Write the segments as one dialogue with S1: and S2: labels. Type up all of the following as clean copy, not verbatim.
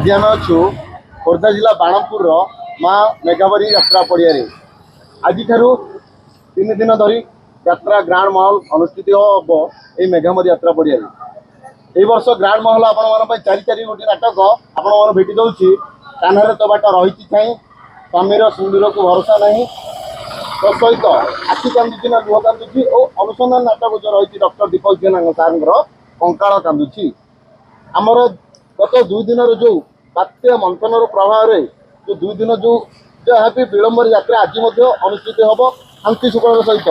S1: आज आम अच्छु खोर्धा जिला बाणपुर माँ मेघावरी यात्रा पड़िया आज 3 दिन धरी यात्रा ग्रांड महल अनुष्ठित हम ये मेघावरी यात्रा पड़िया ये वर्ष ग्रांड महल आपण 4 गोटी नाटक आपण भेटी दूसरी कान्हारे तो बाट रही छाई स्वामीर सिंदूर को भरोसा नहीं तो सहित आखि कांदुची ना लुह कांदुची और अनुसंधान नाटक जो रही डॉक्टर दीपक जेना सार कंकाल कांदुची आमर गत 2 दिन जो बात्या मंथन प्रभाव जो 2 दिन जो जहाँ भी विलंब यात्रा आज अनुष्ठित हम शांति शुक्ल सहित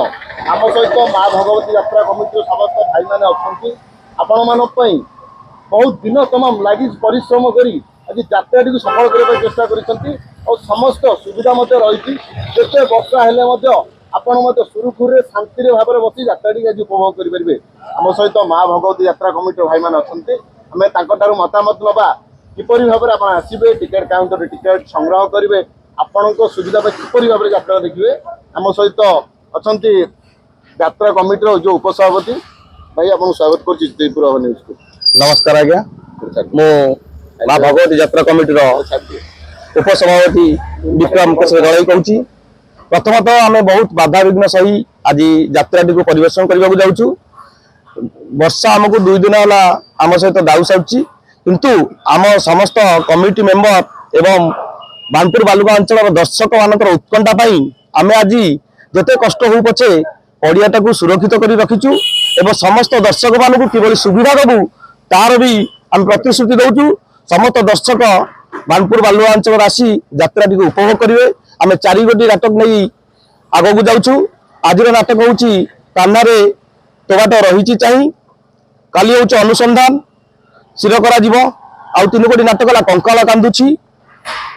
S1: आम सहित माँ भगवती यात्रा कमिटी समस्त भाई मैंने अच्छा आपण मान बहुत दिन तमाम लगी परिश्रम कर आज यात्रा टी सफल करने चेष्टा कर समस्त सुविधा रही जिते वर्षा हेले आपण सुरुखुरे शांति भाव में बस यात्रा टी आज उपभोग करेंगे आम सहित माँ भगवती यात्रा कमिटी भाई मैंने अच्छा आम मतामत नवा किपर भाव में आप आसवे टिकेट काउंटर टिकेट संग्रह करेंगे आपण सुविधा किपर भाव में यात्रा देखिए आम सहित अच्छा यात्रा कमिटी जो उपसभापति भाई आपको स्वागत कर न्यूज को
S2: नमस्कार आज्ञा मो माँ भगवती यात्रा कमिटी उपसभापति विक्रम केशव दलाई कहूँ प्रथमतः आम बहुत बाधा विघ्न सही आज यात्राटी को परिवेशन करने को जाऊँ वर्षा आमको 2 दिन है आम सहित दाऊ सारी किंतु आम समस्त कमिटी मेंबर एवं बानपुर बालुगा अंचल दर्शक मान उत्कंठा आम आज जिते कष्ट हो पछे पड़ियाटा को सुरक्षित कर रखीचु एवं समस्त दर्शक मान कि सुविधा देवु तार भी आम प्रतिश्रुति दौचु समस्त दर्शक बानपुर बालुगा अंचल आसी यात्रा को उपभोग करेंगे आम 4 गोटी नाटक नहीं आग को जाऊँ आज नाटक हूँ कान्हारे तो बाट रही चाही काली हूँ अनुसंधान शिर करा 3 गोटी नाटक है कंकाल कांदुची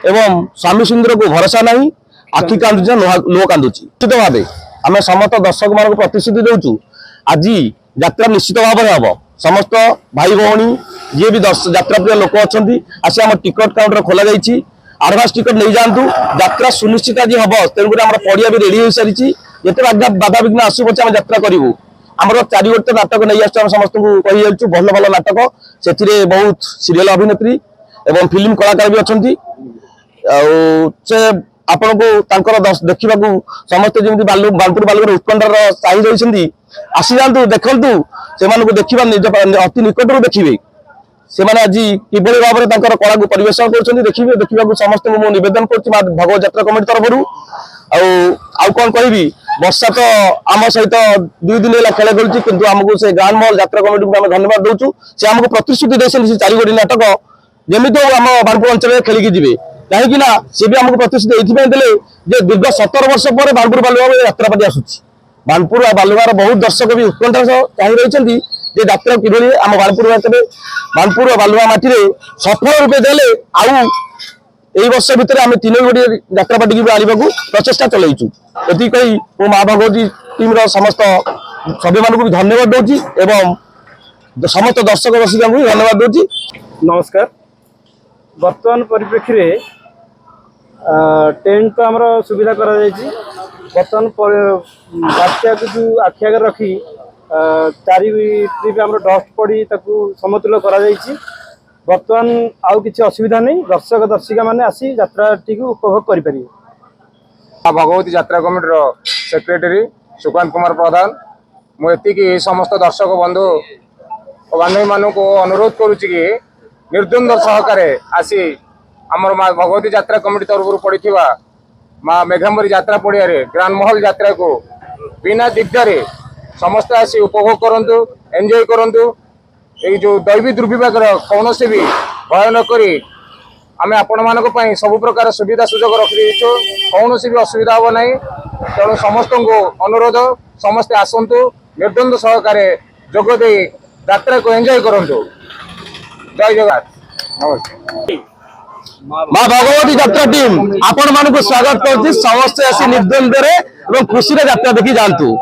S2: एवं स्वामी सिंदूर को भरोसा नहीं आखि कांदुची लुह कांदुची निश्चित भाव आम समस्त दर्शक मान प्रतिश्रुति दौचु आज यात्रा निश्चित भाव में हम समस्त भाई भौणी जी भी यात्रा प्रिय लोक अच्छा आसी आम टिकट काउंटर खोल जाइए आडभांस टिकट नहीं जातु यात्रा सुनिश्चित आज हम तेणुक आम पड़िया भी रेडी हो सारी जिते बाधा विघ्न आसू पचे आम यात्रा करूँ आमर 4 गोटे नाटक नहीं आम समस्त को कही जाऊँ भल भल नाटक से बहुत सीरियल अभिनेत्री एवं फिल्म कलाकार भी अच्छा से आपण को देखा समस्ते जमी बानपुर बालुगार उत्कंठार चाही रही आसी जातु देखु से देखा निज अति निकट देखिए से आज किभली भाव में कला को परिवेशन कर देखिए देखा समस्त मुझे निवेदन कर भगवत यात्रा कमिटी तरफ कौन कहि वर्षा तो आम सहित 2 दिन है खेल कर किंतु आमको से ग्रांड महल यात्रा कमिटी को धन्यवाद दूचु से आमको प्रतिश्रुति देते 4 गोटी नाटक जमी आम बानपुर अंचल खेलिकी जी कहीं सी भी आमको प्रतिश्रुति ये दीर्घ 17 वर्ष पर बानपुर बालुगा यात्रापाटी आसूची बानपुर बालुगार बहुत दर्शक भी उत्कंठा चाही रही यात्रा किभली आम बानपुर बालुगा माटी सफल रूपे देले आउ यही वर्ष भितर आम 3 गोटी यात्रापाटी को आने प्रचेषा चलैचु ये कही मो माँ भगवती टीम समस्त सभ्य मान भी धन्यवाद दूची एवं समस्त दर्शक दर्शिका भी धन्यवाद दूची।
S3: नमस्कार वर्तमान परिप्रेक्षी रे टेंट तो आमर सुविधा करा जायछि वर्तमान बात्या को जो आखि आगे रखी 4 ट्रिप आमर डस्ट पड़ी ताकू समतुल करा जायछि वर्तमान आउ किसी असुविधा नहीं दर्शक दर्शिका माने आसी यात्रा टी को उपभोग करि परिबे।
S4: भगवती यात्रा कमिटी सेक्रेटरी सुकांत कुमार प्रधान मुझे समस्त दर्शक बंधु और बांधवी मान को अनुरोध करुच्ची कि निर्द्वंद सहकार आसी आमर माँ भगवती यात्रा कमिटी तरफ पड़ा माँ मेघावरी यात्रा पड़िया ग्रांड महल यात्रा को बिना दिग्धारे समस्त आसी उपभोग करूँ एंजॉय करूँ ये जो दैवी दुर्विपाक कौन से भी भय नक आम आपण मान सब प्रकार सुविधा सुजोग रखी कौन भी असुविधा हम ना तेणु समस्त को अनुरोध समस्ते आसतु निर्द्वंद सहकार जोगदे यात्रा को एंजॉय करूँ। जय जगन्नाथ नमस्ते।
S2: माँ भगवती यात्रा टीम आपण मान स्वागत कर समस्ते आसी निर्द्वंद खुशी यात्रा देखी जातु।